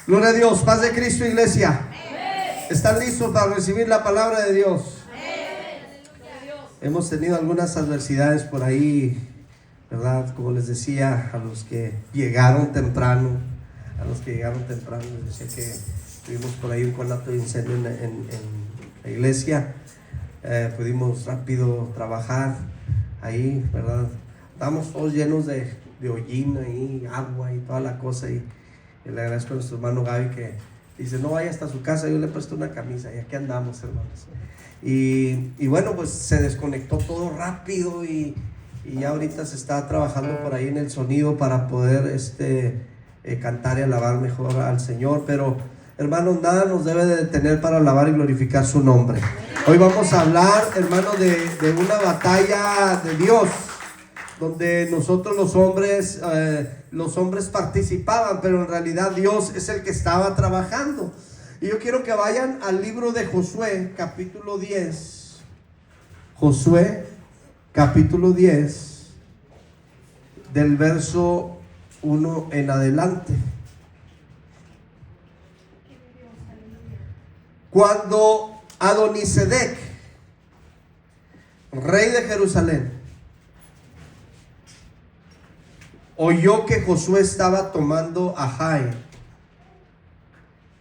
Gloria a Dios, paz de Cristo, iglesia. ¿Están listos para recibir la palabra de Dios? Hemos tenido algunas adversidades por ahí, ¿verdad? Como les decía, a los que llegaron temprano, les decía que tuvimos por ahí un conato de incendio en la iglesia. Pudimos rápido trabajar ahí, ¿verdad? Estábamos todos llenos de hollín ahí, agua y toda la cosa. Y le agradezco a nuestro hermano Gaby que dice: no vaya hasta su casa, yo le presto una camisa. Y aquí andamos, hermanos. Y bueno, pues se desconectó todo rápido y ya ahorita se está trabajando por ahí en el sonido para poder cantar y alabar mejor al Señor. Pero hermanos, nada nos debe de detener para alabar y glorificar su nombre. Hoy vamos a hablar, hermanos, de una batalla de Dios, donde nosotros los hombres participaban, pero en realidad Dios es el que estaba trabajando. Y yo quiero que vayan al libro de Josué, capítulo 10. Josué, capítulo 10, del verso 1 en adelante. Cuando Adonisedec, rey de Jerusalén, oyó que Josué estaba tomando a Jai.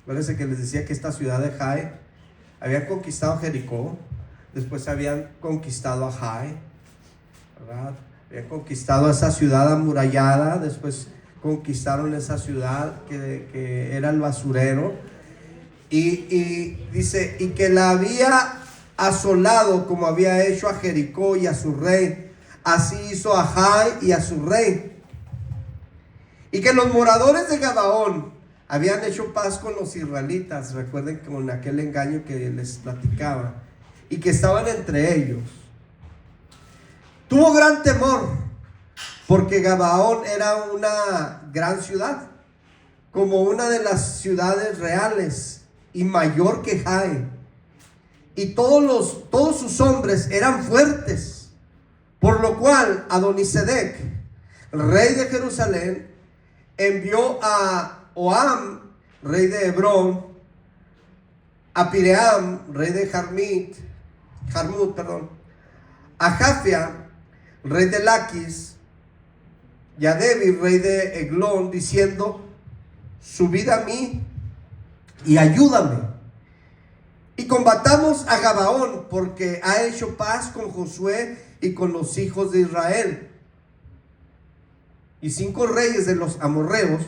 Parece que les decía que esta ciudad de Jai habían conquistado Jericó, después habían conquistado a Jai, ¿verdad? Habían conquistado esa ciudad amurallada, después conquistaron esa ciudad que era el basurero, y dice, y que la había asolado como había hecho a Jericó y a su rey, así hizo a Jai y a su rey. Y que los moradores de Gabaón habían hecho paz con los israelitas, recuerden con aquel engaño que les platicaba, y que estaban entre ellos. Tuvo gran temor, porque Gabaón era una gran ciudad, como una de las ciudades reales, y mayor que Jai. Y todos sus hombres eran fuertes, por lo cual Adonisedec, rey de Jerusalén, envió a Oam, rey de Hebrón, a Piream, rey de Jarmut, a Jafia, rey de Laquis, y a Debi, rey de Eglón, diciendo: subid a mí y ayúdame, y combatamos a Gabaón, porque ha hecho paz con Josué y con los hijos de Israel. Y 5 reyes de los amorreos,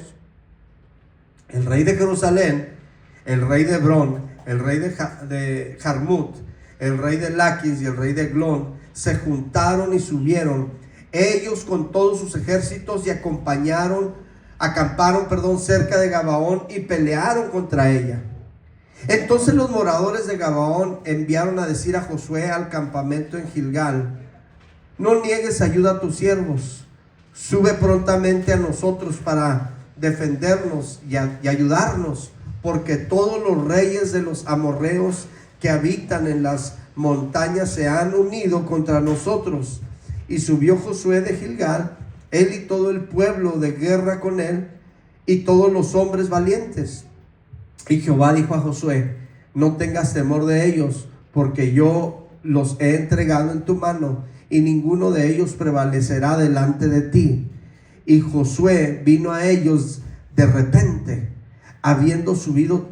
el rey de Jerusalén, el rey de Hebrón, el rey de Jarmut, el rey de Laquis y el rey de Eglón, se juntaron y subieron, ellos con todos sus ejércitos, y acamparon, cerca de Gabaón, y pelearon contra ella. Entonces los moradores de Gabaón enviaron a decir a Josué al campamento en Gilgal: no niegues ayuda a tus siervos, sube prontamente a nosotros para defendernos y ayudarnos, porque todos los reyes de los amorreos que habitan en las montañas se han unido contra nosotros. Y subió Josué de Gilgal, él y todo el pueblo de guerra con él, y todos los hombres valientes. Y Jehová dijo a Josué: no tengas temor de ellos, porque yo los he entregado en tu mano, y ninguno de ellos prevalecerá delante de ti. Y Josué vino a ellos de repente, habiendo subido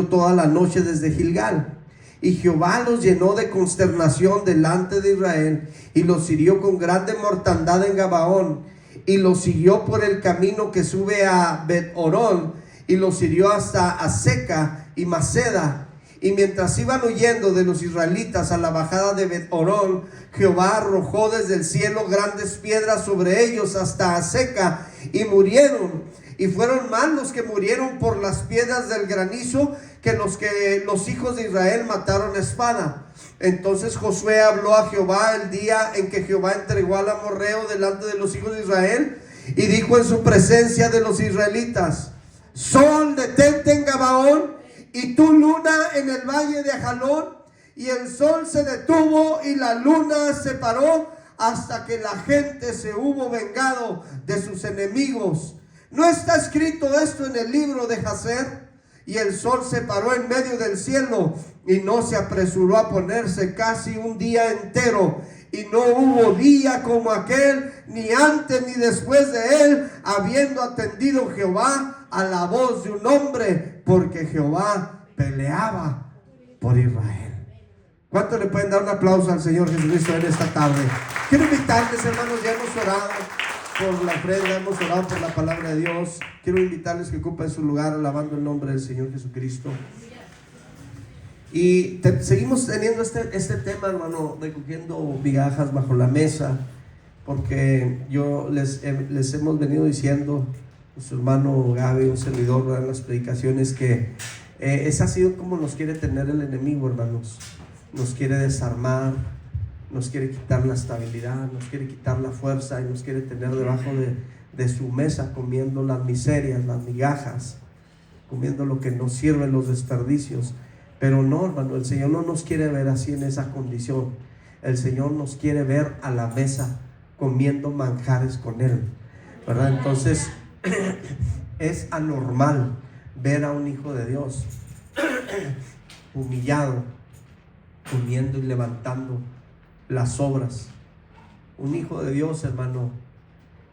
toda la noche desde Gilgal. Y Jehová los llenó de consternación delante de Israel, y los hirió con grande mortandad en Gabaón, y los siguió por el camino que sube a Bet-Orón, y los hirió hasta Aseca y Maceda. Y mientras iban huyendo de los israelitas a la bajada de Bet-Orón, Jehová arrojó desde el cielo grandes piedras sobre ellos hasta Aseca, y murieron. Y fueron más los que murieron por las piedras del granizo que los hijos de Israel mataron a espada. Entonces Josué habló a Jehová el día en que Jehová entregó al amorreo delante de los hijos de Israel, y dijo en su presencia de los israelitas: sol, detente en Gabaón, y tú, luna, en el valle de Ajalón. Y el sol se detuvo y la luna se paró hasta que la gente se hubo vengado de sus enemigos. ¿No está escrito esto en el libro de Jacer? Y el sol se paró en medio del cielo y no se apresuró a ponerse casi un día entero. Y no hubo día como aquel, ni antes ni después de él, habiendo atendido Jehová a la voz de un hombre, porque Jehová peleaba por Israel. ¿Cuánto le pueden dar un aplauso al Señor Jesucristo en esta tarde? Quiero invitarles, hermanos, ya hemos orado por la ofrenda, hemos orado por la palabra de Dios. Quiero invitarles que ocupen su lugar alabando el nombre del Señor Jesucristo. Y seguimos teniendo este tema, hermano, recogiendo migajas bajo la mesa, porque yo les hemos venido diciendo, su hermano Gaby, un servidor en las predicaciones, que esa ha sido como nos quiere tener el enemigo, hermanos. Nos quiere desarmar, nos quiere quitar la estabilidad, nos quiere quitar la fuerza y nos quiere tener debajo de su mesa comiendo las miserias, las migajas, comiendo lo que nos sirve, los desperdicios. Pero no, hermano, el Señor no nos quiere ver así en esa condición. El Señor nos quiere ver a la mesa comiendo manjares con Él, ¿verdad? Entonces es anormal ver a un hijo de Dios humillado, comiendo y levantando las obras. Un hijo de Dios, hermano,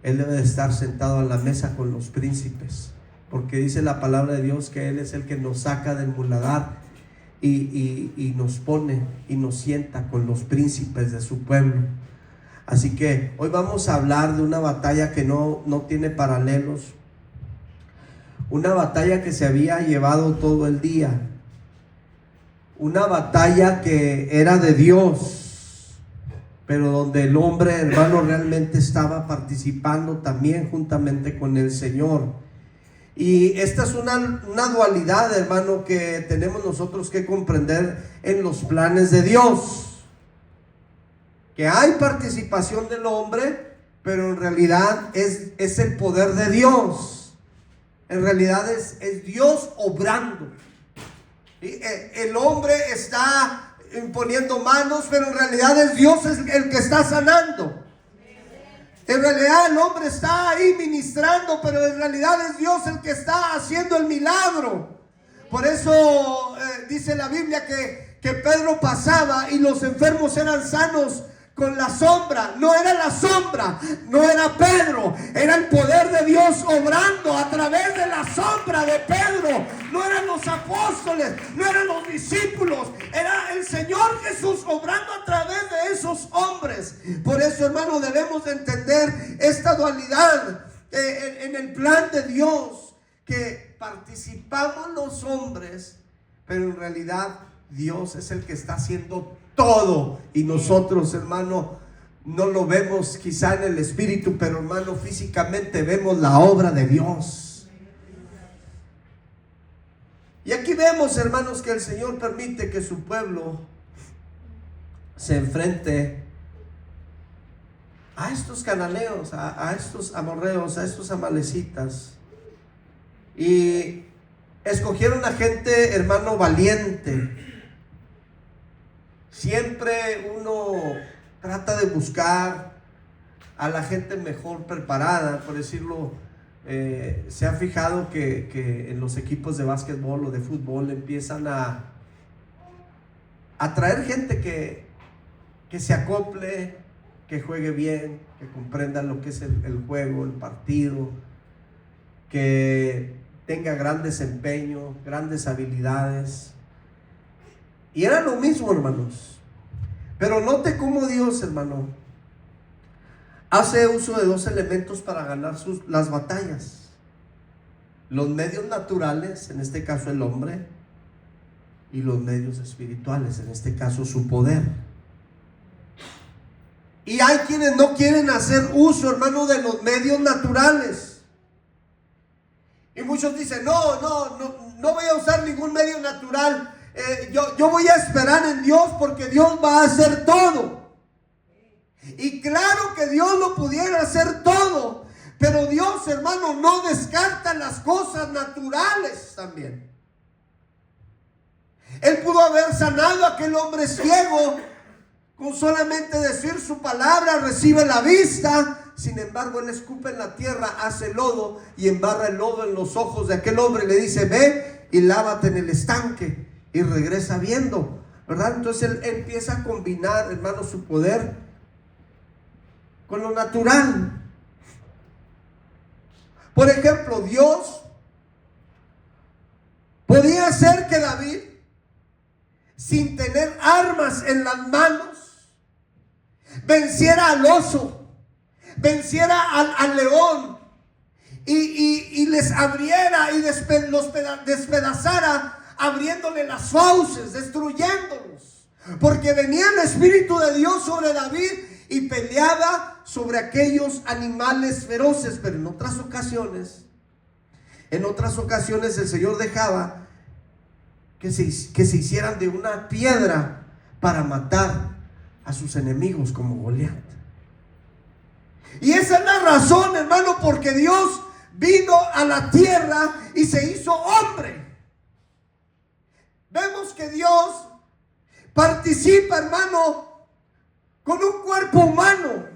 él debe de estar sentado a la mesa con los príncipes, porque dice la palabra de Dios que Él es el que nos saca del muladar y nos pone y nos sienta con los príncipes de su pueblo. Así que hoy vamos a hablar de una batalla que no tiene paralelos, una batalla que se había llevado todo el día, una batalla que era de Dios, pero donde el hombre, hermano, realmente estaba participando también juntamente con el Señor. Y esta es una dualidad, hermano, que tenemos nosotros que comprender en los planes de Dios, que hay participación del hombre, pero en realidad es el poder de Dios. En realidad es Dios obrando. El hombre está imponiendo manos, pero en realidad es Dios el que está sanando. En realidad el hombre está ahí ministrando, pero en realidad es Dios el que está haciendo el milagro. Por eso dice la Biblia que Pedro pasaba y los enfermos eran sanos con la sombra. No era la sombra, no era Pedro, era el poder de Dios obrando a través de la sombra de Pedro. No eran los apóstoles, no eran los discípulos, era el Señor Jesús obrando a través de esos hombres. Por eso, hermano, debemos de entender esta dualidad en el plan de Dios, que participamos los hombres, pero en realidad Dios es el que está haciendo todo, y nosotros, hermano, no lo vemos quizá en el espíritu, pero hermano, físicamente vemos la obra de Dios. Y aquí vemos, hermanos, que el Señor permite que su pueblo se enfrente a estos cananeos, a estos amorreos, a estos amalecitas, y escogieron a gente, hermano, valiente. Siempre uno trata de buscar a la gente mejor preparada, por decirlo. Se ha fijado que en los equipos de básquetbol o de fútbol empiezan a traer gente que se acople, que juegue bien, que comprenda lo que es el juego, el partido, que tenga gran desempeño, grandes habilidades. Y era lo mismo, hermanos. Pero note cómo Dios, hermano, hace uso de dos elementos para ganar las batallas: los medios naturales, en este caso el hombre, y los medios espirituales, en este caso su poder. Y hay quienes no quieren hacer uso, hermano, de los medios naturales. Y muchos dicen, no voy a usar ningún medio natural. Yo voy a esperar en Dios, porque Dios va a hacer todo. Y claro que Dios lo pudiera hacer todo, pero Dios, hermano, no descarta las cosas naturales también. Él pudo haber sanado a aquel hombre ciego Con solamente decir su palabra recibe la vista. Sin embargo, él escupe en la tierra, hace lodo y embarra el lodo en los ojos de aquel hombre. Le dice: ve y lávate en el estanque. Y regresa viendo, ¿verdad? Entonces él empieza a combinar, hermano, su poder con lo natural. Por ejemplo, Dios podía hacer que David, sin tener armas en las manos, venciera al oso, venciera al león y les abriera y los despedazara, abriéndole las fauces, destruyéndolos, porque venía el Espíritu de Dios sobre David y peleaba sobre aquellos animales feroces. Pero en otras ocasiones el Señor dejaba que se hicieran de una piedra para matar a sus enemigos, como Goliat. Y esa es la razón, hermano, porque Dios vino a la tierra y se hizo hombre. Vemos que Dios participa, hermano, con un cuerpo humano,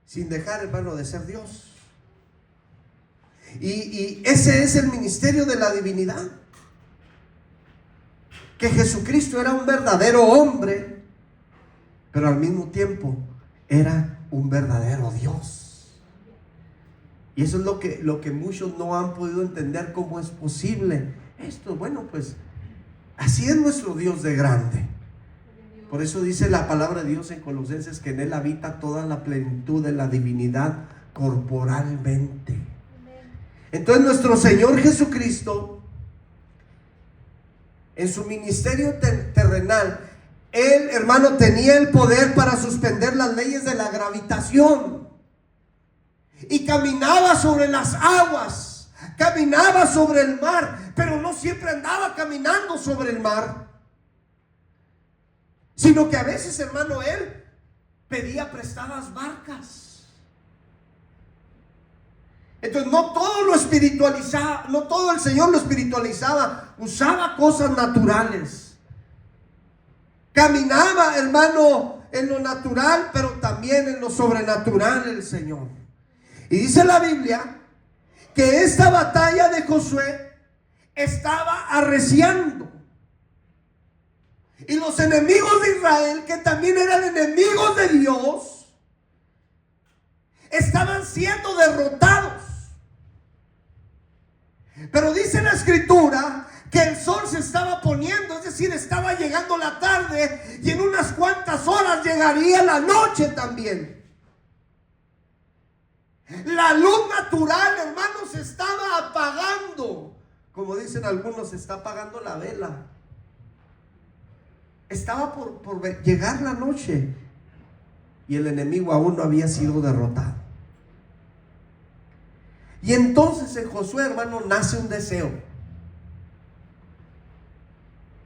sin dejar, hermano, de ser Dios. Y ese es el ministerio de la divinidad. Que Jesucristo era un verdadero hombre, pero al mismo tiempo era un verdadero Dios. Y eso es lo que muchos no han podido entender, cómo es posible esto. Bueno, pues así es nuestro Dios de grande. Por eso dice la palabra de Dios en Colosenses que en Él habita toda la plenitud de la divinidad corporalmente. Entonces nuestro Señor Jesucristo, en su ministerio terrenal, Él, hermano, tenía el poder para suspender las leyes de la gravitación. Y caminaba sobre las aguas, caminaba sobre el mar, pero no siempre andaba caminando sobre el mar, sino que a veces, hermano, Él pedía prestadas barcas. Entonces no todo lo espiritualizaba, no todo el Señor lo espiritualizaba, usaba cosas naturales. Caminaba, hermano, en lo natural, pero también en lo sobrenatural el Señor. Y dice la Biblia que esta batalla de Josué estaba arreciando. Y los enemigos de Israel, que también eran enemigos de Dios, estaban siendo derrotados. Pero dice la Escritura que el sol se estaba poniendo, es decir, estaba llegando la tarde, y en unas cuantas horas llegaría la noche también. La luz natural, hermanos, se estaba apagando. Como dicen algunos, se está apagando la vela. Estaba por llegar la noche y el enemigo aún no había sido derrotado. Y entonces en Josué, hermano, nace un deseo.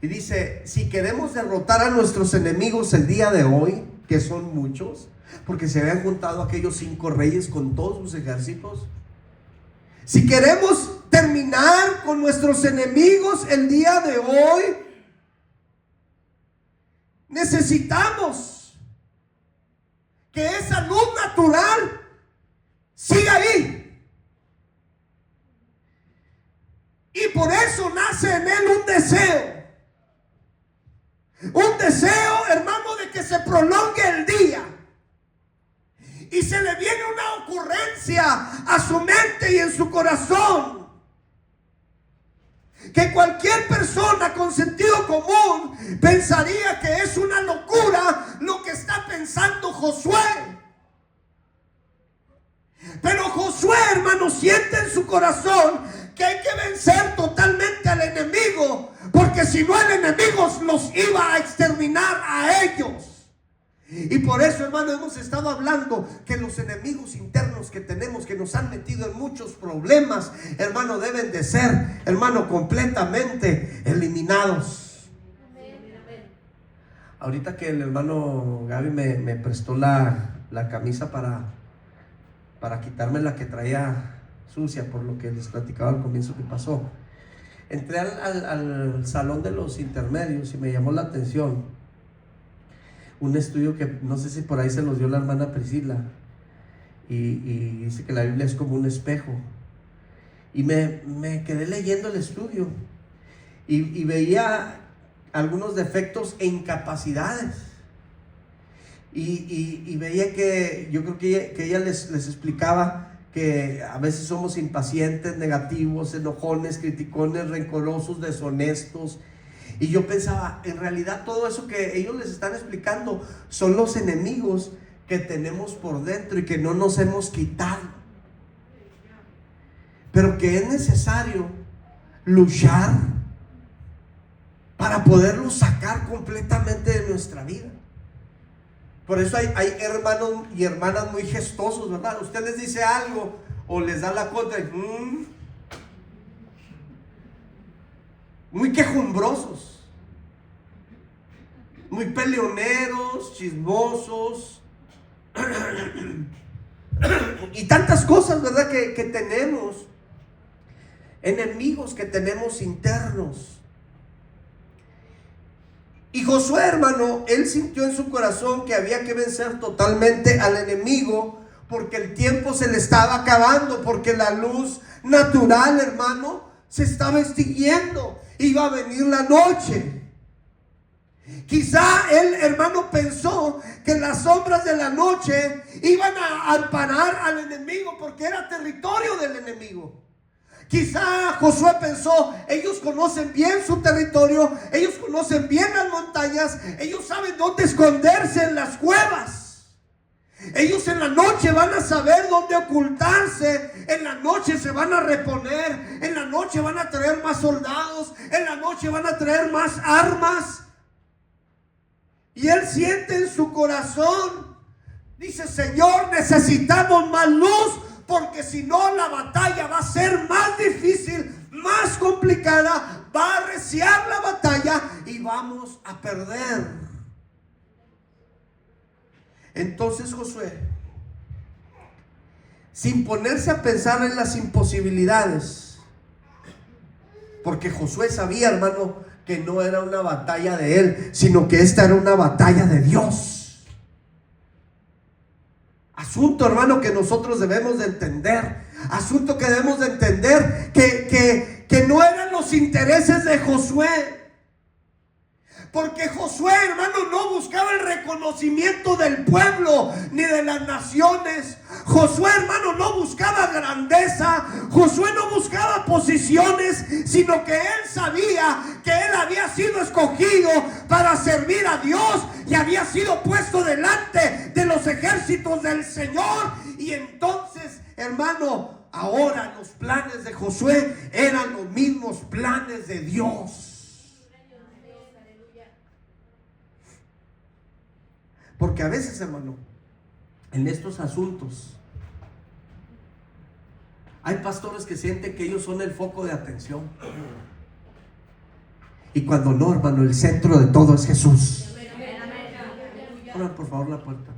Y dice: si queremos derrotar a nuestros enemigos el día de hoy, que son muchos, porque se habían juntado aquellos 5 reyes con todos sus ejércitos, si queremos terminar con nuestros enemigos el día de hoy, necesitamos que esa luz natural siga ahí. Y por eso nace en él un deseo. Un deseo, hermano, de que se prolongue el día. Y se le viene una ocurrencia a su mente y en su corazón, que cualquier persona con sentido común pensaría que es una locura lo que está pensando Josué. Pero Josué, hermano, siente en su corazón que hay que vencer totalmente al enemigo, porque si no, el enemigo los iba a exterminar a ellos. Y por eso, hermano, hemos estado hablando que los enemigos internos que tenemos, que nos han metido en muchos problemas, hermano, deben de ser, hermano, completamente eliminados. Ahorita que el hermano Gaby me prestó la camisa para quitarme la que traía sucia, por lo que les platicaba al comienzo que pasó. entré al salón de los intermedios y me llamó la atención un estudio que no sé si por ahí se los dio la hermana Priscila, y dice que la Biblia es como un espejo. Y me quedé leyendo el estudio y veía algunos defectos e incapacidades. Y veía que yo creo que ella les explicaba que a veces somos impacientes, negativos, enojones, criticones, rencorosos, deshonestos. Y yo pensaba, en realidad todo eso que ellos les están explicando son los enemigos que tenemos por dentro y que no nos hemos quitado, pero que es necesario luchar para poderlos sacar completamente de nuestra vida. Por eso hay hermanos y hermanas muy gestosos, ¿verdad? Usted les dice algo o les da la contra y muy quejumbrosos, muy peleoneros, chismosos y tantas cosas, ¿verdad? Que tenemos, enemigos que tenemos internos. Y Josué, hermano, él sintió en su corazón que había que vencer totalmente al enemigo, porque el tiempo se le estaba acabando, porque la luz natural, hermano, se estaba extinguiendo. Iba a venir la noche. Quizá él, hermano, pensó que las sombras de la noche iban a amparar al enemigo, porque era territorio del enemigo. Quizá Josué pensó, ellos conocen bien su territorio, ellos conocen bien las montañas, ellos saben dónde esconderse en las cuevas. Ellos en la noche van a saber dónde ocultarse, en la noche se van a reponer, en la noche van a traer más soldados, en la noche van a traer más armas. Y él siente en su corazón, dice, Señor, necesitamos más luz, porque si no la batalla va a ser más difícil, más complicada, va a arreciar la batalla y vamos a perder. Entonces Josué, sin ponerse a pensar en las imposibilidades, porque Josué sabía, hermano, que no era una batalla de él, sino que esta era una batalla de Dios. Asunto, hermano, que nosotros debemos de entender. Asunto que debemos de entender que no eran los intereses de Josué. Porque Josué, hermano, no buscaba el reconocimiento del pueblo ni de las naciones. Josué, hermano, no buscaba grandeza. Josué no buscaba posiciones, sino que él sabía que él había sido escogido para servir a Dios y había sido puesto delante de los ejércitos del Señor. Y entonces, hermano, ahora los planes de Josué eran los mismos planes de Dios. Porque a veces, hermano, en estos asuntos hay pastores que sienten que ellos son el foco de atención. Y cuando no, hermano, el centro de todo es Jesús. Abran por favor la puerta.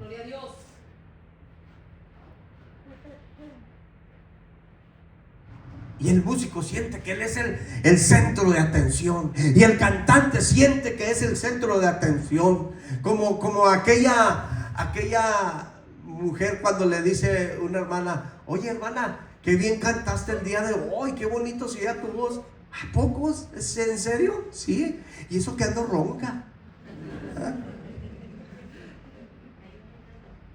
Y el músico siente que él es el centro de atención. Y el cantante siente que es el centro de atención. Como aquella mujer cuando le dice una hermana: oye, hermana, qué bien cantaste el día de hoy, qué bonito se oía tu voz. ¿A pocos? ¿Es en serio? Sí. Y eso que ando ronca. ¿Ah?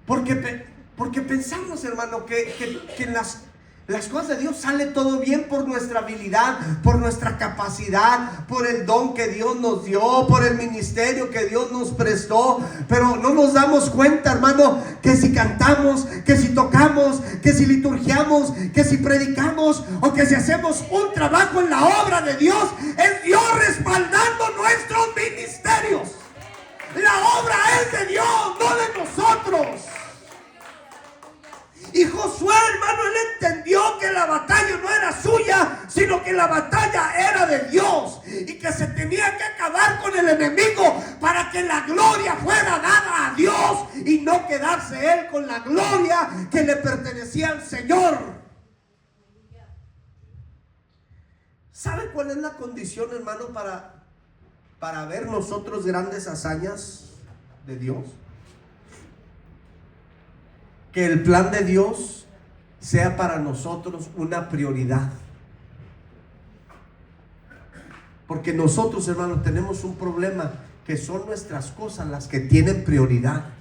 Porque pensamos, hermano, que en las cosas de Dios sale todo bien por nuestra habilidad, por nuestra capacidad, por el don que Dios nos dio, por el ministerio que Dios nos prestó. Pero no nos damos cuenta, hermano, que si cantamos, que si tocamos, que si liturgiamos, que si predicamos o que si hacemos un trabajo en la obra de Dios, es Dios respaldando nuestros ministerios. La obra es de Dios, no de nosotros. Y Josué, hermano, él entendió que la batalla no era suya, sino que la batalla era de Dios, y que se tenía que acabar con el enemigo para que la gloria fuera dada a Dios y no quedarse él con la gloria que le pertenecía al Señor. ¿Sabe cuál es la condición, hermano, para ver nosotros grandes hazañas de Dios? Que el plan de Dios sea para nosotros una prioridad. Porque nosotros, hermanos, tenemos un problema, que son nuestras cosas las que tienen prioridad.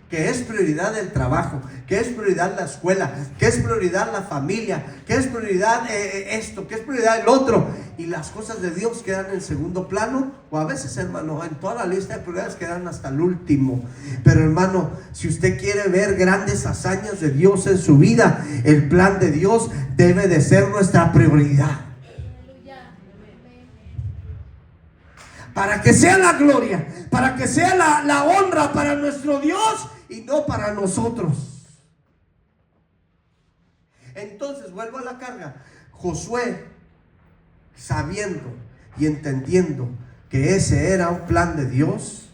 Que es prioridad el trabajo, que es prioridad la escuela, que es prioridad la familia, que es prioridad esto, que es prioridad el otro. Y las cosas de Dios quedan en segundo plano, o a veces, hermano, en toda la lista de prioridades quedan hasta el último. Pero, hermano, si usted quiere ver grandes hazañas de Dios en su vida, el plan de Dios debe de ser nuestra prioridad. Para que sea la gloria, para que sea la honra para nuestro Dios y no para nosotros. Entonces, vuelvo a la carga. Josué, sabiendo y entendiendo que ese era un plan de Dios,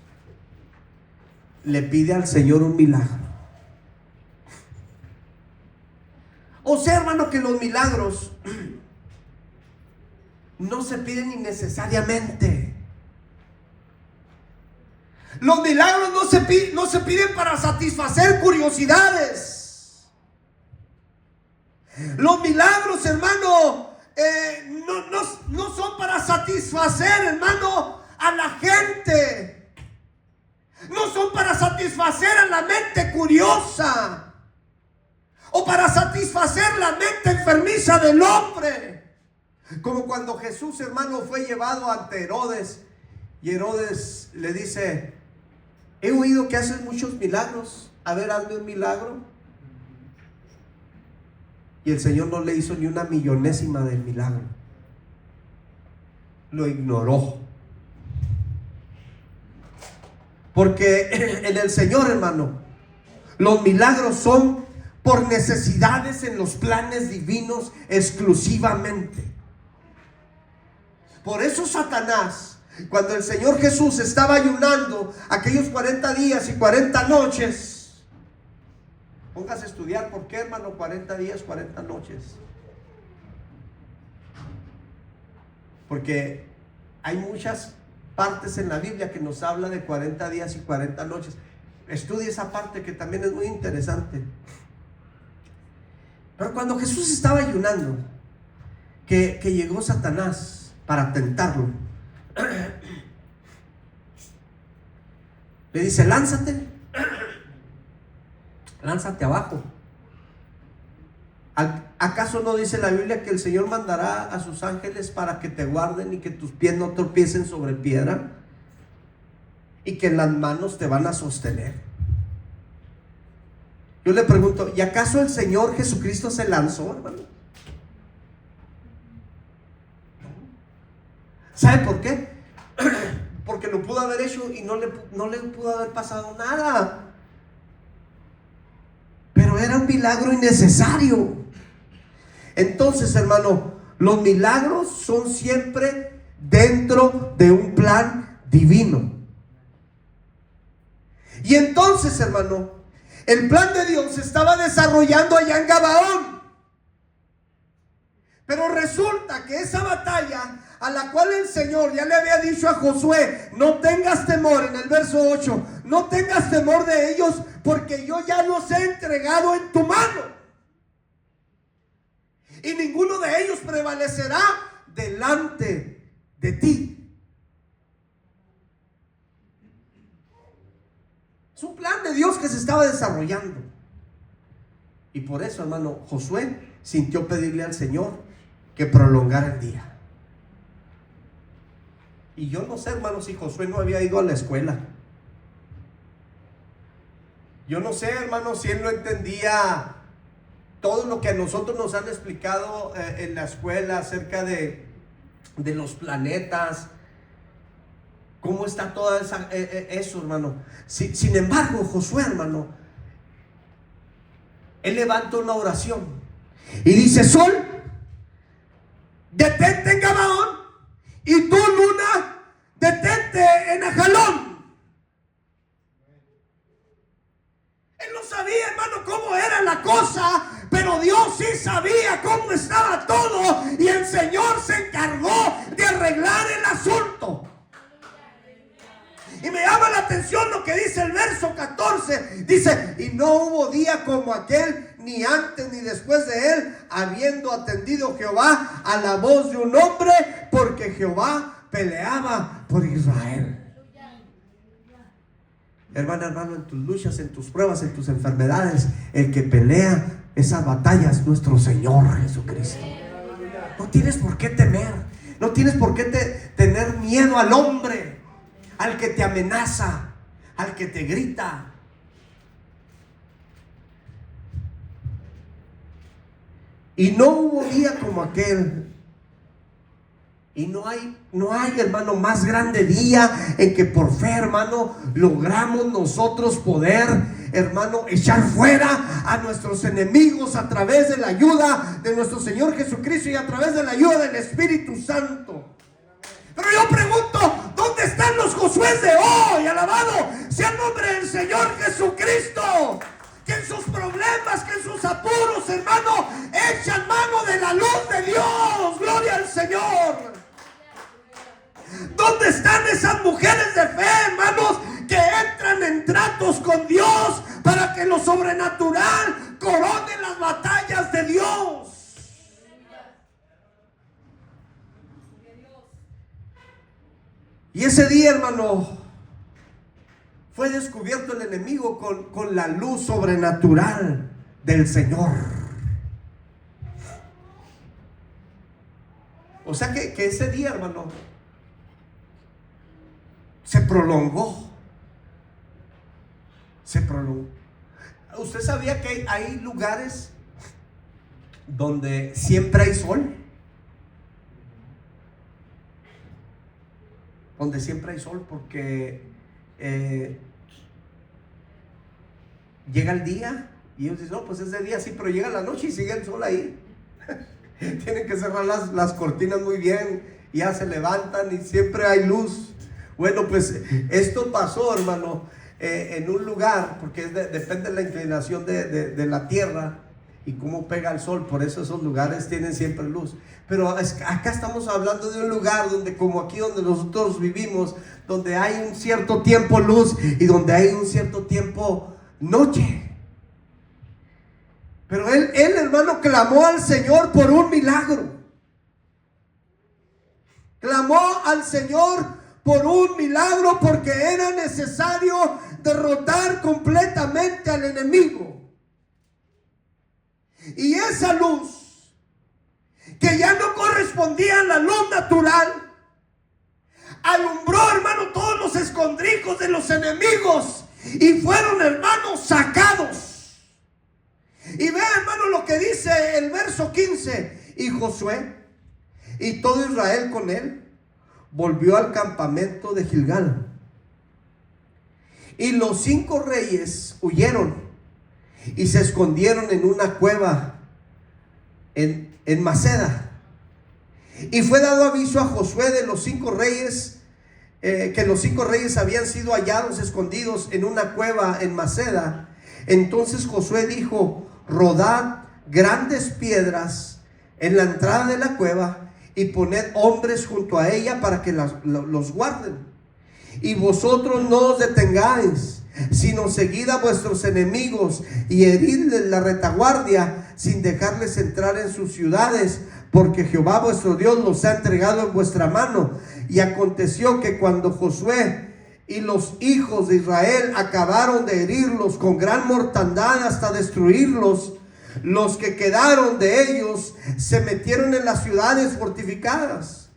le pide al Señor un milagro. O sea, hermano, que los milagros no se piden innecesariamente. Los milagros no se piden para satisfacer curiosidades. Los milagros, hermano, no son para satisfacer, hermano, a la gente. No son para satisfacer a la mente curiosa, o para satisfacer la mente enfermiza del hombre. Como cuando Jesús, hermano, fue llevado ante Herodes, y Herodes le dice: he oído que haces muchos milagros, a ver, hazme un milagro. Y el Señor no le hizo ni una millonésima del milagro. Lo ignoró. Porque en el Señor, hermano, los milagros son por necesidades en los planes divinos exclusivamente. Por eso Satanás, cuando el Señor Jesús estaba ayunando aquellos 40 días y 40 noches, póngase a estudiar por qué, hermano, 40 días, 40 noches. Porque hay muchas partes en la Biblia que nos habla de 40 días y 40 noches. Estudie esa parte, que también es muy interesante. Pero cuando Jesús estaba ayunando, que llegó Satanás para tentarlo, le dice: lánzate abajo. ¿Acaso no dice la Biblia que el Señor mandará a sus ángeles para que te guarden y que tus pies no tropiecen sobre piedra, y que en las manos te van a sostener? Yo le pregunto, ¿y acaso el Señor Jesucristo se lanzó, hermano? ¿Sabe por qué? Porque lo pudo haber hecho y no le pudo haber pasado nada. Pero era un milagro innecesario. Entonces, hermano, los milagros son siempre dentro de un plan divino. Y entonces, hermano, el plan de Dios se estaba desarrollando allá en Gabaón. Pero resulta que esa batalla, a la cual el Señor ya le había dicho a Josué: no tengas temor, en el verso 8, no tengas temor de ellos, porque yo ya los he entregado en tu mano, y ninguno de ellos prevalecerá delante de ti. Es un plan de Dios que se estaba desarrollando. Y por eso, hermano, Josué sintió pedirle al Señor que prolongara el día. Y yo no sé, hermano, si Josué no había ido a la escuela. Yo no sé, hermano, si él no entendía todo lo que a nosotros nos han explicado en la escuela acerca de los planetas. ¿Cómo está todo eso, hermano? Sin embargo, Josué, hermano, él levanta una oración y dice: sol, detente en Gabaón, y tú, luna, detente en Ajalón. Él no sabía, hermano, cómo era la cosa, pero Dios sí sabía cómo estaba todo, y el Señor se dice el verso 14, dice: y no hubo día como aquel, ni antes ni después de él, habiendo atendido Jehová a la voz de un hombre, porque Jehová peleaba por Israel. Hermano, en tus luchas, en tus pruebas, en tus enfermedades, el que pelea esas batallas es nuestro Señor Jesucristo. No tienes por qué temer, no tienes por qué tener miedo al hombre, al que te amenaza, al que te grita. Y no hubo día como aquel. Y no hay, hermano, más grande día en que por fe, hermano, logramos nosotros poder, hermano, echar fuera a nuestros enemigos a través de la ayuda de nuestro Señor Jesucristo y a través de la ayuda del Espíritu Santo. Pero yo pregunto, ¿dónde están los Josué de hoy? Alabado sea el nombre del Señor Jesucristo. Que en sus problemas, que en sus apuros, hermano, echan mano de la luz de Dios. Gloria al Señor. ¿Dónde están esas mujeres de fe, hermanos, que entran en tratos con Dios para que lo sobrenatural corone las batallas de Dios? Y ese día, hermano, fue descubierto el enemigo con la luz sobrenatural del Señor. O sea que ese día, hermano, se prolongó. ¿Usted sabía que hay lugares donde siempre hay sol? Donde siempre hay sol, porque llega el día y ellos dicen: no, pues es de día, sí, pero llega la noche y sigue el sol ahí. Tienen que cerrar las cortinas muy bien, ya se levantan y siempre hay luz. Bueno, pues esto pasó, hermano, en un lugar, porque depende de la inclinación de la tierra y cómo pega el sol. Por eso esos lugares tienen siempre luz. Pero acá estamos hablando de un lugar donde, como aquí donde nosotros vivimos, donde hay un cierto tiempo luz y donde hay un cierto tiempo noche. Pero él, hermano, clamó al Señor por un milagro. Clamó al Señor por un milagro, porque era necesario derrotar completamente al enemigo. Y esa luz, que ya no correspondía a la luz natural, alumbró, hermano, todos los escondrijos de los enemigos y fueron, hermanos, sacados. Y ve, hermano, lo que dice el verso 15: y Josué y todo Israel con él volvió al campamento de Gilgal. Y los 5 reyes huyeron y se escondieron en una cueva en Maceda. Y fue dado aviso a Josué de los 5 reyes, que los 5 reyes habían sido hallados escondidos en una cueva en Maceda. Entonces Josué dijo: rodad grandes piedras en la entrada de la cueva y poned hombres junto a ella para que los guarden. Y vosotros no os detengáis, sino seguid a vuestros enemigos y heridles la retaguardia sin dejarles entrar en sus ciudades, porque Jehová vuestro Dios los ha entregado en vuestra mano. Y aconteció que cuando Josué y los hijos de Israel acabaron de herirlos con gran mortandad hasta destruirlos, los que quedaron de ellos se metieron en las ciudades fortificadas.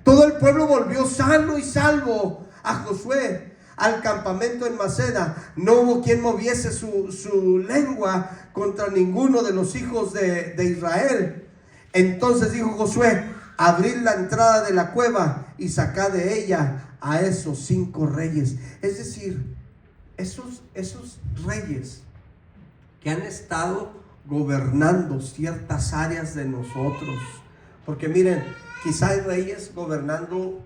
Todo el pueblo volvió sano y salvo a Josué al campamento en Maceda. No hubo quien moviese su lengua contra ninguno de los hijos de Israel. Entonces dijo Josué: abrid la entrada de la cueva y sacad de ella a esos 5 reyes. Es decir, esos reyes que han estado gobernando ciertas áreas de nosotros. Porque miren, quizá hay reyes gobernando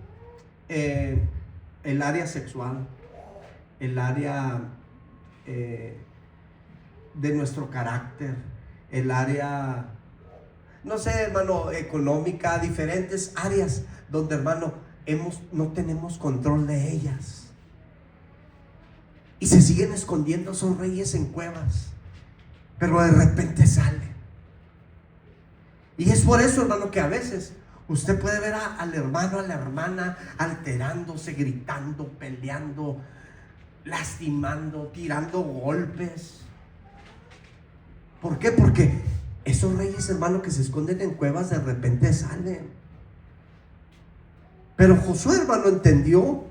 el área sexual, el área de nuestro carácter, el área, no sé, hermano, económica, diferentes áreas donde, hermano, no tenemos control de ellas. Y se siguen escondiendo esos reyes en cuevas, pero de repente salen. Y es por eso, hermano, que a veces usted puede ver al hermano, a la hermana alterándose, gritando, peleando, lastimando, tirando golpes. ¿Por qué? Porque esos reyes, hermano, que se esconden en cuevas, de repente salen. Pero Josué, hermano, entendió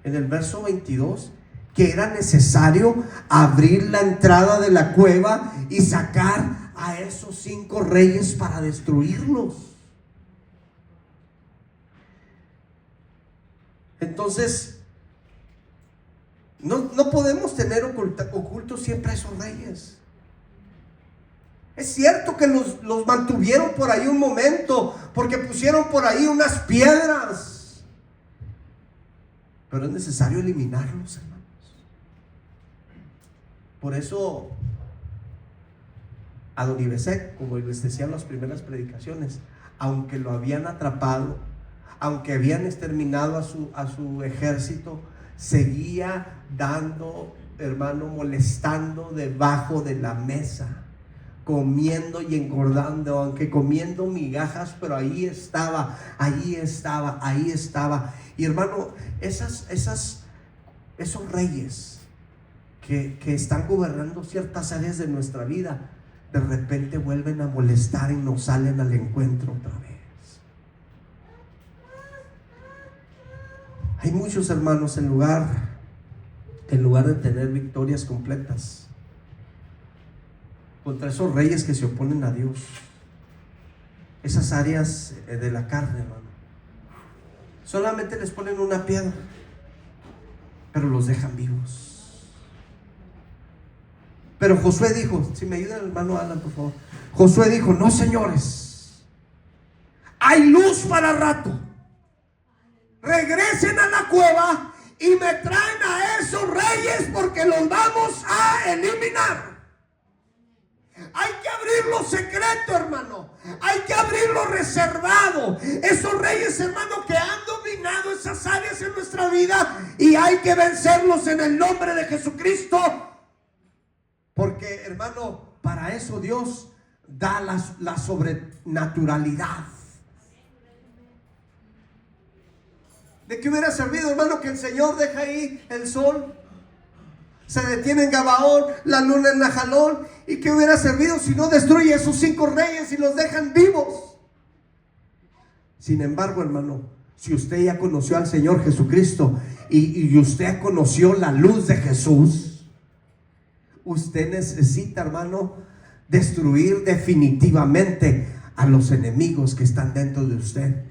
en el verso 22 que era necesario abrir la entrada de la cueva y sacar a esos 5 reyes para destruirlos. Entonces, no podemos tener ocultos siempre a esos reyes. Es cierto que los mantuvieron por ahí un momento, porque pusieron por ahí unas piedras, pero es necesario eliminarlos, hermanos. Por eso Adonibesec, como les decía en las primeras predicaciones, aunque lo habían atrapado, aunque habían exterminado a su ejército, seguía dando, hermano, molestando debajo de la mesa, comiendo y engordando, aunque comiendo migajas, pero ahí estaba. Y hermano, esos reyes que están gobernando ciertas áreas de nuestra vida, de repente vuelven a molestar y nos salen al encuentro otra vez. Hay muchos hermanos, en lugar de tener victorias completas contra esos reyes que se oponen a Dios, esas áreas de la carne, hermano, solamente les ponen una piedra, pero los dejan vivos. Pero Josué dijo, si me ayuda el hermano Alan, por favor. Josué dijo: no, señores, hay luz para rato. Regresen a la cueva y me traen a esos reyes, porque los vamos a eliminar. Hay que abrir lo secreto, hermano. Hay que abrir lo reservado. Esos reyes, hermano, que han dominado esas áreas en nuestra vida, y hay que vencerlos en el nombre de Jesucristo. Porque, hermano, para eso Dios da la sobrenaturalidad. ¿De qué hubiera servido, hermano, que el Señor deja ahí el sol? Se detiene en Gabaón, la luna en Najalón. ¿Y qué hubiera servido si no destruye a esos 5 reyes y los dejan vivos? Sin embargo, hermano, si usted ya conoció al Señor Jesucristo y usted conoció la luz de Jesús, usted necesita, hermano, destruir definitivamente a los enemigos que están dentro de usted.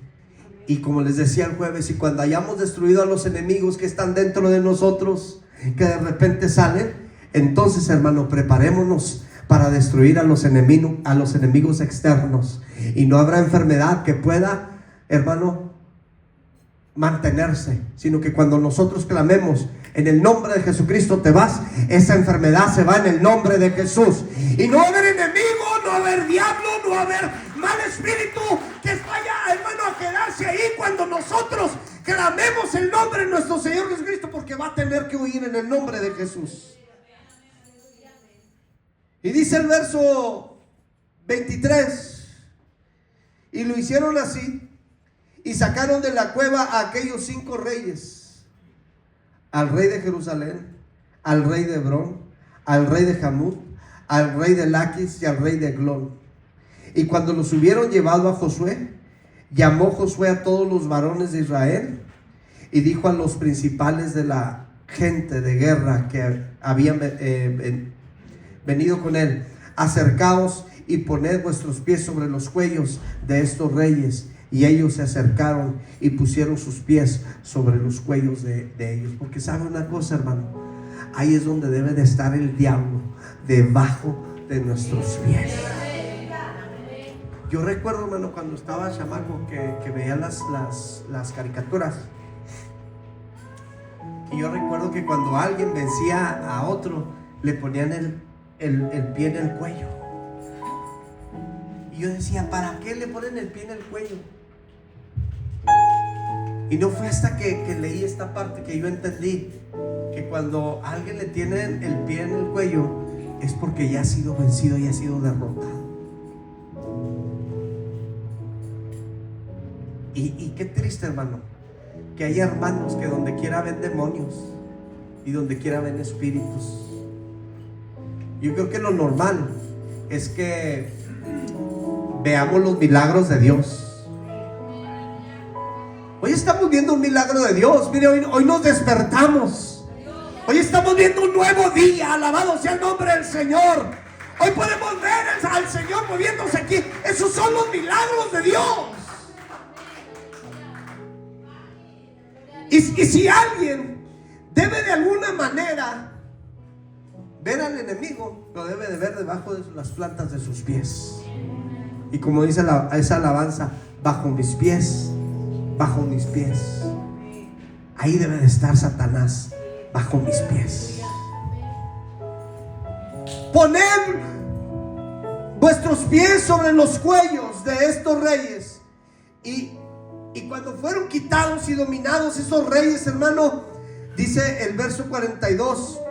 Y como les decía el jueves, y cuando hayamos destruido a los enemigos que están dentro de nosotros, que de repente salen, entonces, hermano, preparémonos para destruir a los enemigos externos. Y no habrá enfermedad que pueda, hermano, mantenerse, sino que cuando nosotros clamemos: en el nombre de Jesucristo te vas, esa enfermedad se va en el nombre de Jesús. Y no va a haber enemigo, no va a haber diablo, no va a haber mal espíritu que vaya, hermano, a quedarse ahí cuando nosotros clamemos el nombre de nuestro Señor Jesucristo, porque va a tener que huir en el nombre de Jesús. Y dice el verso 23: y lo hicieron así, y sacaron de la cueva a aquellos 5 reyes: al rey de Jerusalén, al rey de Hebrón, al rey de Jamut, al rey de Laquis y al rey de Eglón. Y cuando los hubieron llevado a Josué, llamó Josué a todos los varones de Israel y dijo a los principales de la gente de guerra que habían venido con él: acercaos y poned vuestros pies sobre los cuellos de estos reyes. Y ellos se acercaron y pusieron sus pies sobre los cuellos de ellos. Porque sabe una cosa, hermano, ahí es donde debe de estar el diablo, debajo de nuestros pies. Yo recuerdo, hermano, cuando estaba chamaco, que veía las caricaturas. Y yo recuerdo que cuando alguien vencía a otro, le ponían el pie en el cuello. Y yo decía: ¿para qué le ponen el pie en el cuello? Y no fue hasta que leí esta parte que yo entendí que cuando a alguien le tienen el pie en el cuello es porque ya ha sido vencido y ha sido derrotado. Y qué triste, hermano, que hay hermanos que donde quiera ven demonios y donde quiera ven espíritus. Yo creo que lo normal es que veamos los milagros de Dios. Hoy estamos viendo un milagro de Dios. Mire, hoy nos despertamos. Hoy estamos viendo un nuevo día. Alabado sea el nombre del Señor. Hoy podemos ver al Señor moviéndose aquí. Esos son los milagros de Dios. Y si alguien debe de alguna manera ver al enemigo, lo debe de ver debajo de las plantas de sus pies. Y como dice esa alabanza, bajo mis pies, bajo mis pies. Ahí debe de estar Satanás, bajo mis pies. Poned vuestros pies sobre los cuellos de estos reyes. Y cuando fueron quitados y dominados esos reyes, hermano, dice el verso 42,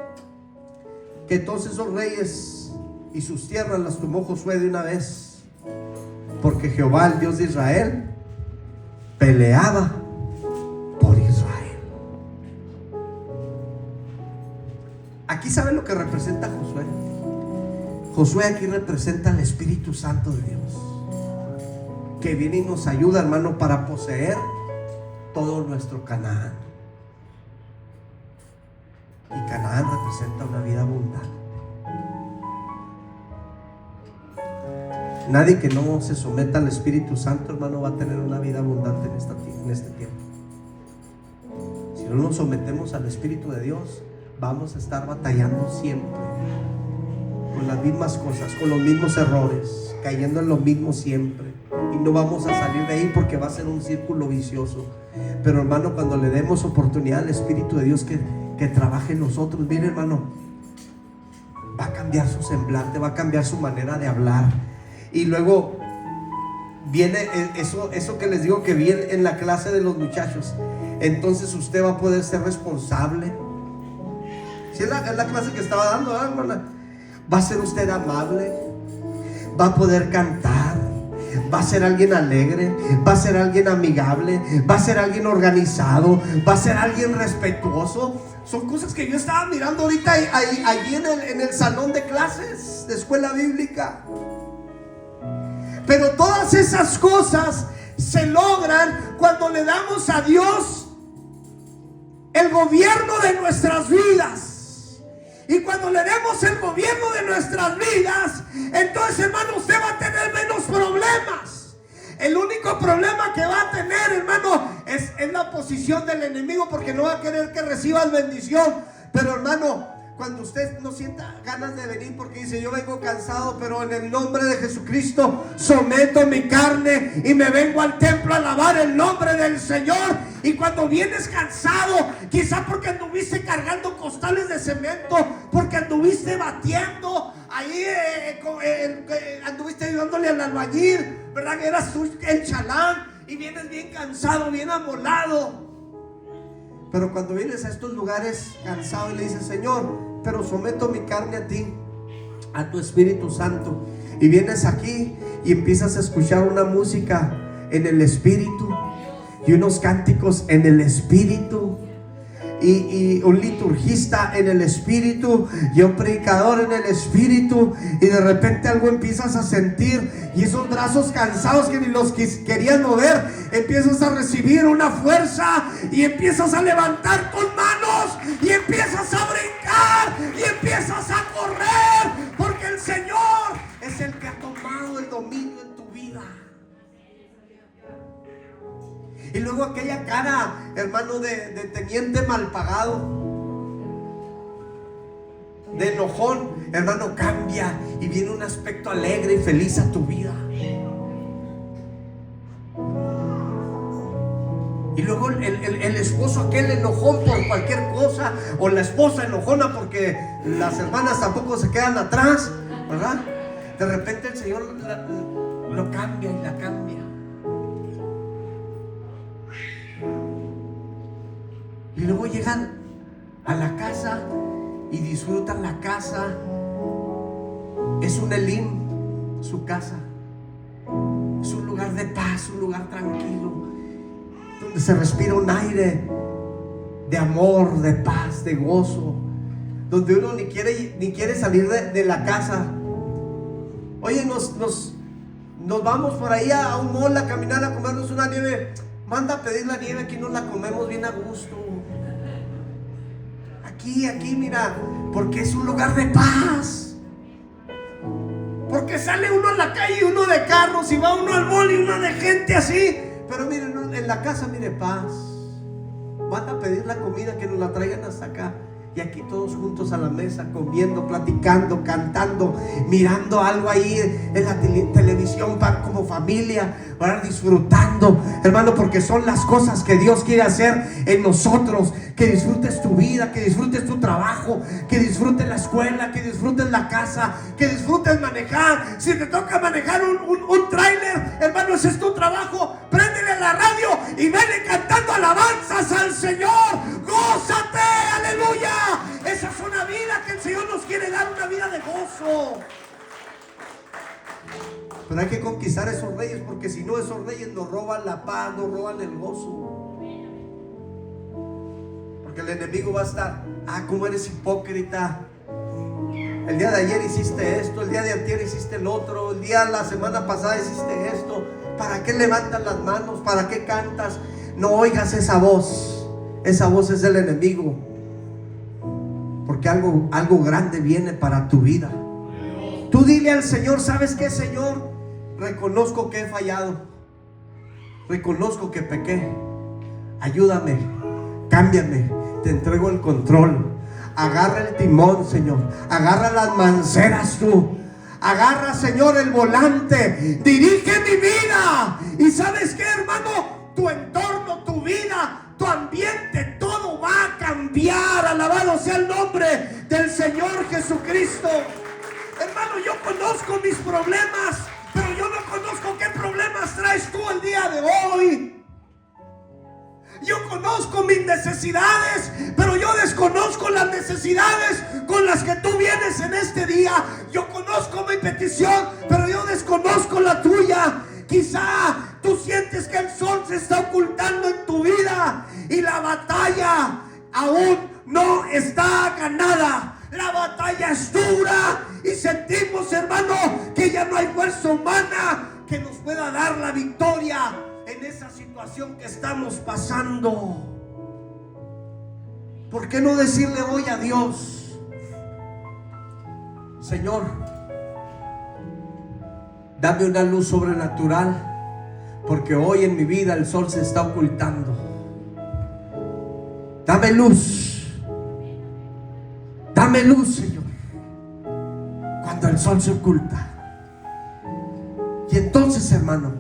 que entonces esos reyes y sus tierras las tomó Josué de una vez, porque Jehová, el Dios de Israel, peleaba por Israel. Aquí saben lo que representa Josué. Josué aquí representa al Espíritu Santo de Dios, que viene y nos ayuda, hermano, para poseer todo nuestro Canaán. Y Canaán representa una vida abundante. Nadie que no se someta al Espíritu Santo, hermano, va a tener una vida abundante en este tiempo. Si no nos sometemos al Espíritu de Dios, vamos a estar batallando siempre con las mismas cosas, con los mismos errores, cayendo en lo mismo siempre. Y no vamos a salir de ahí porque va a ser un círculo vicioso. Pero, hermano, cuando le demos oportunidad al Espíritu de Dios que trabaje en nosotros, mire, hermano, va a cambiar su semblante, va a cambiar su manera de hablar. Y luego viene eso que les digo que vi en la clase de los muchachos. Entonces usted va a poder ser responsable. Si es la clase que estaba dando, hermana, va a ser usted amable, va a poder cantar, va a ser alguien alegre, va a ser alguien amigable, va a ser alguien organizado, va a ser alguien respetuoso. Son cosas que yo estaba mirando ahorita allí en el salón de clases de escuela bíblica. Pero todas esas cosas se logran cuando le damos a Dios el gobierno de nuestras vidas. Y cuando le demos el gobierno de nuestras vidas, entonces, hermano, usted va a tener menos problemas. El único problema que va a tener, hermano, es la posición del enemigo, porque no va a querer que recibas bendición. Pero, hermano, cuando usted no sienta ganas de venir porque dice: yo vengo cansado, pero en el nombre de Jesucristo someto mi carne y me vengo al templo a alabar el nombre del Señor. Y cuando vienes cansado, quizá porque anduviste cargando costales de cemento, porque anduviste batiendo ahí, anduviste ayudándole al albañil, ¿verdad? Que eras tú el chalán, y vienes bien cansado, bien amolado. Pero cuando vienes a estos lugares cansado y le dices: Señor, pero someto mi carne a ti, a tu Espíritu Santo, y vienes aquí y empiezas a escuchar una música en el Espíritu y unos cánticos en el Espíritu, y un liturgista en el Espíritu y un predicador en el Espíritu, y de repente algo empiezas a sentir, y esos brazos cansados que ni los querías mover, empiezas a recibir una fuerza y empiezas a levantar tus manos y empiezas a brincar y empiezas a correr, porque el Señor es el que ha tomado el dominio en tu vida. Y luego aquella cara, hermano, de teniente mal pagado, de enojón, hermano, cambia y viene un aspecto alegre y feliz a tu vida. Y luego el esposo aquel enojón por cualquier cosa, o la esposa enojona porque las hermanas tampoco se quedan atrás, ¿verdad? De repente el Señor lo cambia y la cambia. llegan a la casa y disfrutan la casa. Es un Elim, su casa. Es un lugar de paz, un lugar tranquilo, donde se respira un aire de amor, de paz, de gozo, donde uno ni quiere salir de la casa. Oye, nos vamos por ahí a un mall a caminar, a comernos una nieve. Manda a pedir la nieve, aquí nos la comemos bien a gusto. Aquí, mira, porque es un lugar de paz. Porque sale uno a la calle y uno de carros, y va uno al mall y uno de gente así. Pero miren, en la casa, mire, paz. Van a pedir la comida, que nos la traigan hasta acá. Y aquí todos juntos a la mesa, comiendo, platicando, cantando, mirando algo ahí en la televisión como familia, para disfrutando, hermano, porque son las cosas que Dios quiere hacer en nosotros. Que disfrutes tu vida, que disfrutes tu trabajo, que disfrutes la escuela, que disfrutes la casa, que disfrutes manejar. Si te toca manejar un tráiler, hermano, ese es tu trabajo. Préndele la radio y vele cantando alabanzas al Señor. Gózate, aleluya. Esa es una vida que el Señor nos quiere dar, una vida de gozo. Pero hay que conquistar esos reyes, porque si no, esos reyes nos roban la paz, nos roban el gozo. Porque el enemigo va a estar: cómo eres hipócrita. El día de ayer hiciste esto, el día de antier hiciste el otro, la semana pasada hiciste esto. ¿Para qué levantas las manos? ¿Para qué cantas? No oigas esa voz. Esa voz es del enemigo. Porque algo grande viene para tu vida. Tú dile al Señor: ¿sabes qué, Señor? Reconozco que he fallado. Reconozco que pequé. Ayúdame, cámbiame, te entrego el control. Agarra el timón, Señor. Agarra las manceras tú. Agarra, Señor, el volante. Dirige mi vida. Y ¿sabes qué, hermano? Tu entorno, tu vida, tu ambiente, todo va a cambiar. Alabado sea el nombre del Señor Jesucristo. Hermano, yo conozco mis problemas, pero yo no conozco qué problemas traes tú el día de hoy. Yo conozco mis necesidades, pero yo desconozco las necesidades con las que tú vienes en este día. Yo conozco mi petición, pero yo desconozco la tuya. Quizá tú sientes que el sol se está ocultando en tu vida y la batalla aún no está ganada. La batalla es dura y sentimos, hermano, que ya no hay fuerza humana que nos pueda dar la victoria en esa situación que estamos pasando. ¿Por qué no decirle hoy a Dios: Señor, dame una luz sobrenatural, porque hoy en mi vida el sol se está ocultando? Dame luz. Dame luz, Señor, cuando el sol se oculta. Y entonces, hermano,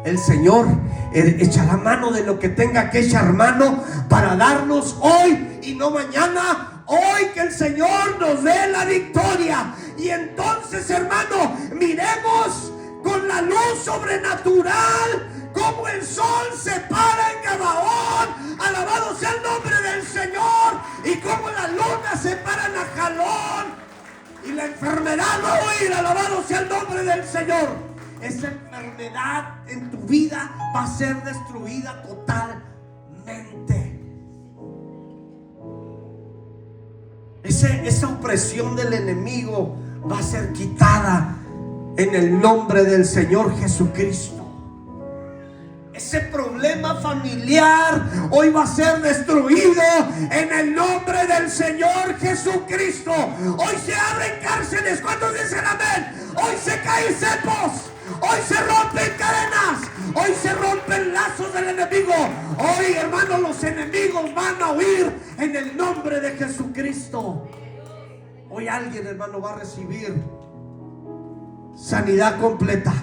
el Señor echará mano de lo que tenga que echar mano para darnos hoy y no mañana. Hoy que el Señor nos dé la victoria. Y entonces, hermano, miremos con la luz sobrenatural como el sol se para en Gabaón. Alabado sea el nombre del Señor. Y como la luna se para en Ajalón. Y la enfermedad no huir. Alabado sea el nombre del Señor. Esa enfermedad en tu vida va a ser destruida totalmente. Esa opresión del enemigo va a ser quitada en el nombre del Señor Jesucristo. Ese problema familiar hoy va a ser destruido en el nombre del Señor Jesucristo. Hoy se abren cárceles. ¿Cuántos dicen amén? Hoy se caen cepos. Hoy se rompen cadenas. Hoy se rompen lazos del enemigo. Hoy, hermanos, los enemigos van a huir en el nombre de Jesucristo. Hoy alguien, hermano, va a recibir sanidad completa,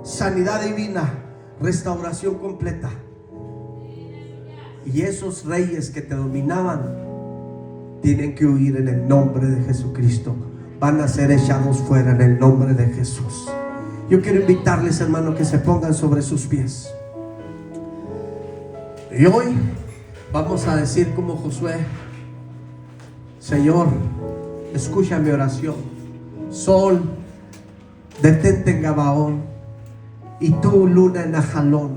sanidad divina, restauración completa. Y esos reyes que te dominaban tienen que huir en el nombre de Jesucristo. Van a ser echados fuera en el nombre de Jesús. Yo quiero invitarles, hermano, que se pongan sobre sus pies. Y hoy Vamos a decir como Josué: Señor, escucha mi oración. Sol, detente en Gabaón, y tú, luna, en Ajalón.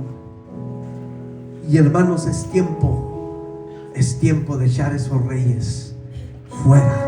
Y hermanos, es tiempo de echar esos reyes fuera.